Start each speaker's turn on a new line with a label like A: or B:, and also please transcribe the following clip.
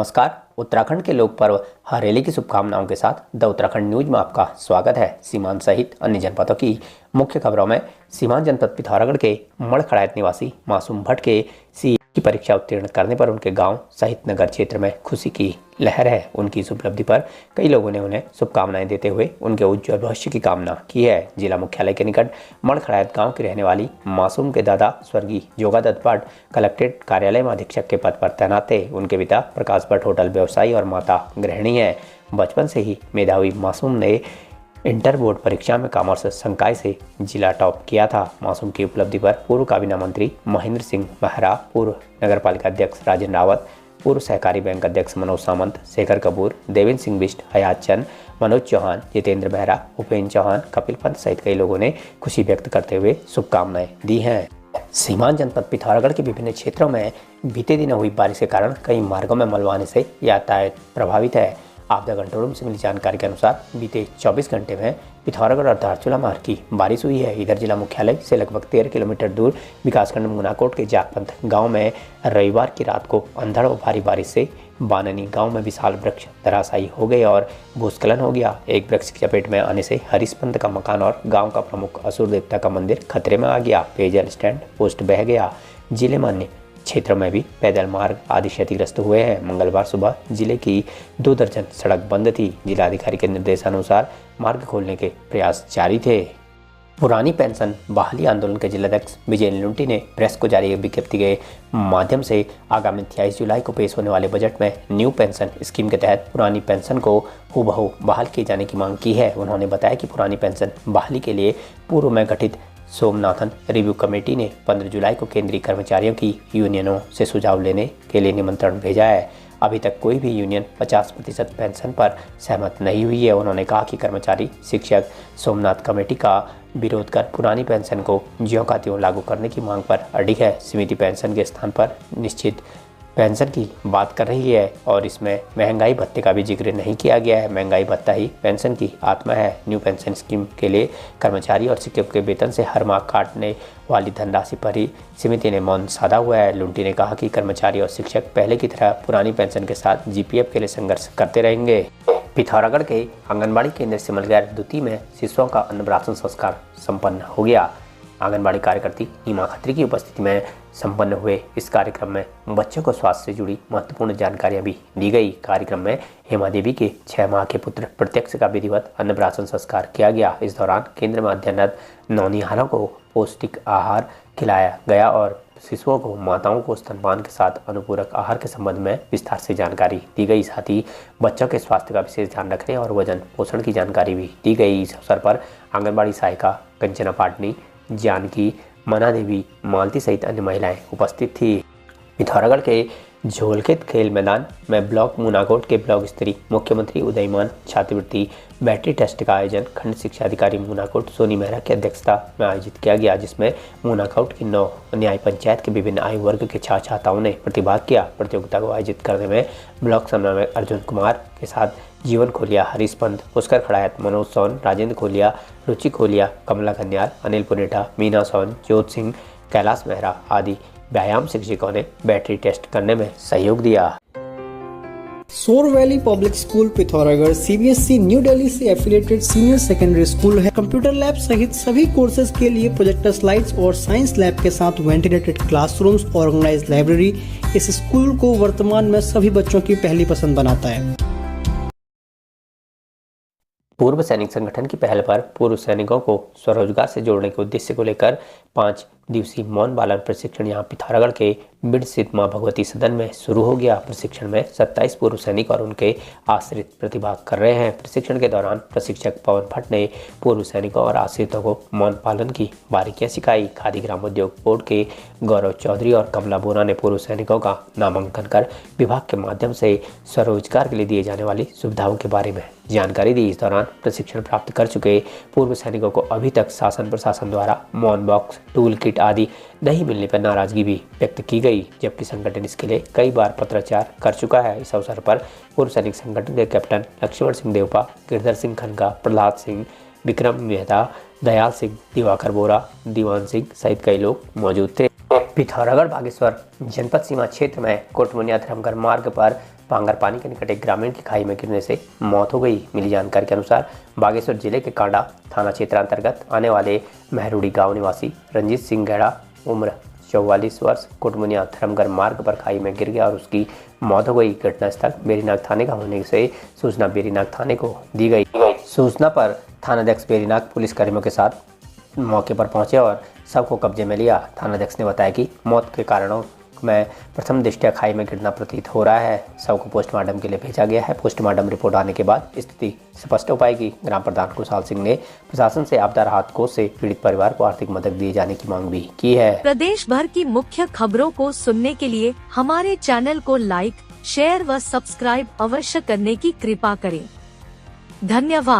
A: नमस्कार। उत्तराखंड के लोक पर्व हरेली की शुभकामनाओं के साथ द उत्तराखंड न्यूज में आपका स्वागत है। सीमांत सहित अन्य जनपदों की मुख्य खबरों में सीमांत जनपद पिथौरागढ़ के मड़खड़ायत निवासी मासूम भट्ट के सीए की परीक्षा उत्तीर्ण करने पर उनके गांव सहित नगर क्षेत्र में खुशी की लहर है। उनकी इस उपलब्धि पर कई लोगों ने उन्हें शुभकामनाएं देते हुए उनके उज्जवल भविष्य की कामना की है। जिला मुख्यालय के निकट मड़खड़ायत गांव की रहने वाली मासूम के दादा स्वर्गीय जोगादत्त भट्ट कलेक्ट्रेट कार्यालय में अधीक्षक के पद पर तैनात थे। उनके पिता प्रकाश भट्ट होटल व्यवसायी और माता गृहिणी है। बचपन से ही मेधावी मासूम ने इंटर बोर्ड परीक्षा में कॉमर्स संकाय से जिला टॉप किया था। मासूम की उपलब्धि पर पूर्व काबीना मंत्री महेंद्र सिंह महरा, पूर्व नगरपालिका अध्यक्ष राजेंद्र रावत, पूर्व सहकारी बैंक अध्यक्ष मनोज सामंत, शेखर कपूर, देवेंद्र सिंह बिष्ट, हयात चंद, मनोज चौहान, जितेंद्र बेहरा, उपेंद्र चौहान, कपिल पंत सहित कई लोगों ने खुशी व्यक्त करते हुए शुभकामनाएं दी हैं। सीमांत जनपद पिथौरागढ़ के विभिन्न क्षेत्रों में बीते दिनों हुई बारिश के कारण कई मार्गों में मलबा आने से यातायात प्रभावित है। आपदा कंट्रोल रूम से मिली जानकारी के अनुसार बीते 24 घंटे में पिथौरागढ़ और धारचूला मार्ग की बारिश हुई है। इधर जिला मुख्यालय से लगभग 13 किलोमीटर दूर विकासखंड मुनाकोट के जागपंथ गांव में रविवार की रात को अंधड़ और भारी बारिश से बाननी गांव में विशाल वृक्ष धराशायी हो गए और भूस्खलन हो गया। एक वृक्ष की चपेट में आने से हरिशपंत का मकान और गांव का प्रमुख असुर देवता का मंदिर खतरे में आ गया। पेयजल स्टैंड पोस्ट बह गया। जिले में अन्य क्षेत्रों में भी पैदल मार्ग आदि क्षतिग्रस्त हुए हैं। मंगलवार सुबह जिले की 2 दर्जन सड़क बंद थी। जिलाधिकारी के निर्देशानुसार मार्ग खोलने के प्रयास जारी थे। पुरानी पेंशन बहाली आंदोलन के जिलाध्यक्ष विजय लुंटी ने प्रेस को जारी विज्ञप्ति के माध्यम से आगामी 23 जुलाई को पेश होने वाले बजट में न्यू पेंशन स्कीम के तहत पुरानी पेंशन को हूबहू बहाल किए जाने की मांग की है। उन्होंने बताया कि पुरानी पेंशन बहाली के लिए पूर्व में गठित सोमनाथन रिव्यू कमेटी ने 15 जुलाई को केंद्रीय कर्मचारियों की यूनियनों से सुझाव लेने के लिए निमंत्रण भेजा है। अभी तक कोई भी यूनियन 50% पेंशन पर सहमत नहीं हुई है। उन्होंने कहा कि कर्मचारी शिक्षक सोमनाथ कमेटी का विरोध कर पुरानी पेंशन को ज्यों का त्यों लागू करने की मांग पर अडिग है। समिति पेंशन के स्थान पर निश्चित पेंशन की बात कर रही है और इसमें महंगाई भत्ते का भी जिक्र नहीं किया गया है। महंगाई भत्ता ही पेंशन की आत्मा है। न्यू पेंशन स्कीम के लिए कर्मचारी और शिक्षकों के वेतन से हर माह काटने वाली धनराशि पर ही समिति ने मौन साधा हुआ है। लुंटी ने कहा कि कर्मचारी और शिक्षक पहले की तरह पुरानी पेंशन के साथ जीपीएफ के लिए संघर्ष करते रहेंगे। पिथौरागढ़ के आंगनबाड़ी केंद्र सिमलगैर द्वितीय में शिशुओं का अन्नप्राशन संस्कार संपन्न हो गया। आंगनबाड़ी कार्यकर्ती नीमा खत्री की उपस्थिति में संपन्न हुए इस कार्यक्रम में बच्चों को स्वास्थ्य से जुड़ी महत्वपूर्ण जानकारियां भी दी गई। कार्यक्रम में हेमा देवी के 6 माह के पुत्र प्रत्यक्ष का विधिवत अन्नप्राशन संस्कार किया गया। इस दौरान केंद्र में अध्ययनरत नौनिहालों को पौष्टिक आहार खिलाया गया और शिशुओं को माताओं को स्तनपान के साथ अनुपूरक आहार के संबंध में विस्तार से जानकारी दी गई। साथ ही बच्चों के स्वास्थ्य का विशेष ध्यान रखने और वजन पोषण की जानकारी भी दी गई। इस अवसर पर आंगनबाड़ी सहायिका कंचना पाटनी, जानकी, मना देवी, मालती सहित अन्य महिलाएं उपस्थित थी। पिथौरागढ़ के झोलखेत खेल मैदान में ब्लॉक मुनाकोट के ब्लॉक स्तरीय मुख्यमंत्री उदयमान छात्रवृत्ति बैटरी टेस्ट का आयोजन खंड शिक्षा अधिकारी मुनाकोट सोनी मेहरा की अध्यक्षता में आयोजित किया गया, जिसमें मुनाकोट की 9 न्याय पंचायत के विभिन्न आयु वर्ग के छात्र छात्राओं ने प्रतिभाग किया। प्रतियोगिता को आयोजित करने में ब्लॉक समन्वयक अर्जुन कुमार के साथ जीवन खोलिया, हरीश पंत, पुष्कर खड़ायत, मनोज सोन, राजेंद्र खोलिया, रुचि खोलिया, कमला कन्याल, अनिल पुनेठा, मीना सोन, जोत सिंह, कैलाश मेहरा आदि व्यायाम शिक्षकों ने बैटरी टेस्ट करने में सहयोग दिया।
B: सोर valley public school Pithoragarh CBSE new Delhi से एफिलिएटेड सीनियर सेकेंडरी स्कूल है। कंप्यूटर लैब सहित सभी कोर्सेज के लिए प्रोजेक्टर स्लाइड्स और साइंस लैब के साथ वेंटिलेटेड क्लासरूम्स, ऑर्गेनाइज्ड लाइब्रेरी इस स्कूल को वर्तमान में सभी बच्चों की पहली पसंद बनाता है।
A: पूर्व सैनिक संगठन की पहल पर पूर्व सैनिकों को स्वरोजगार से जोड़ने के उद्देश्य को लेकर 5 दिवसीय मौन बालन प्रशिक्षण यहां पिथौरागढ़ के बिड स्थित मां भगवती सदन में शुरू हो गया। प्रशिक्षण में 27 पूर्व सैनिक और उनके आश्रित प्रतिभाग कर रहे हैं। प्रशिक्षण के दौरान प्रशिक्षक पवन भट्ट ने पूर्व सैनिकों और आश्रितों को मौन पालन की बारीकियां सिखाई। खादी ग्रामोद्योग बोर्ड के गौरव चौधरी और कमला बोरा ने पूर्व सैनिकों का नामांकन कर विभाग के माध्यम से स्वरोजगार के लिए दिए जाने वाली सुविधाओं के बारे में जानकारी दी। इस दौरान प्रशिक्षण प्राप्त कर चुके पूर्व सैनिकों को अभी तक शासन प्रशासन द्वारा मौन बॉक्स, टूल किट आदि नहीं मिलने पर नाराजगी भी व्यक्त की गई, जबकि संगठन इसके लिए कई बार पत्राचार कर चुका है। इस अवसर पर पूर्व सैनिक संगठन के कैप्टन लक्ष्मण सिंह देवपा, गिरधर सिंह खनका, प्रहलाद सिंह, विक्रम मेहता, दयाल सिंह, दिवाकर बोरा, दीवान सिंह सहित कई लोग मौजूद थे। पिथौरागढ़ बागेश्वर जनपद सीमा क्षेत्र में कोटमुनिया धर्मगढ़ मार्ग पर भांगर पानी के निकट एक ग्रामीण की खाई में गिरने से मौत हो गई। मिली जानकारी के अनुसार बागेश्वर जिले के कांडा थाना क्षेत्र अंतर्गत आने वाले महरुड़ी गांव निवासी रंजीत सिंह गैड़ा उम्र 44 वर्ष कोटमुनिया धर्मगर मार्ग पर खाई में गिर गया और उसकी मौत हो गई। घटनास्थल बेरीनाग थाने का होने से सूचना बेरीनाग थाने को दी गई। सूचना पर थानाध्यक्ष बेरीनाग पुलिस कर्मियों के साथ मौके पर पहुंचे और शव को कब्जे में लिया। थानाध्यक्ष ने बताया कि मौत के कारणों में प्रथम दृष्टया खाई में गिरना प्रतीत हो रहा है। शव को पोस्टमार्टम के लिए भेजा गया है। पोस्टमार्टम रिपोर्ट आने के बाद स्थिति स्पष्ट हो पाएगी। ग्राम प्रधान कुशाल सिंह ने प्रशासन से आपदा राहत कोष से पीड़ित परिवार को आर्थिक मदद दिए जाने की मांग भी की है।
C: प्रदेश भर की मुख्य खबरों को सुनने के लिए हमारे चैनल को लाइक, शेयर व सब्सक्राइब अवश्य करने की कृपा करें। धन्यवाद।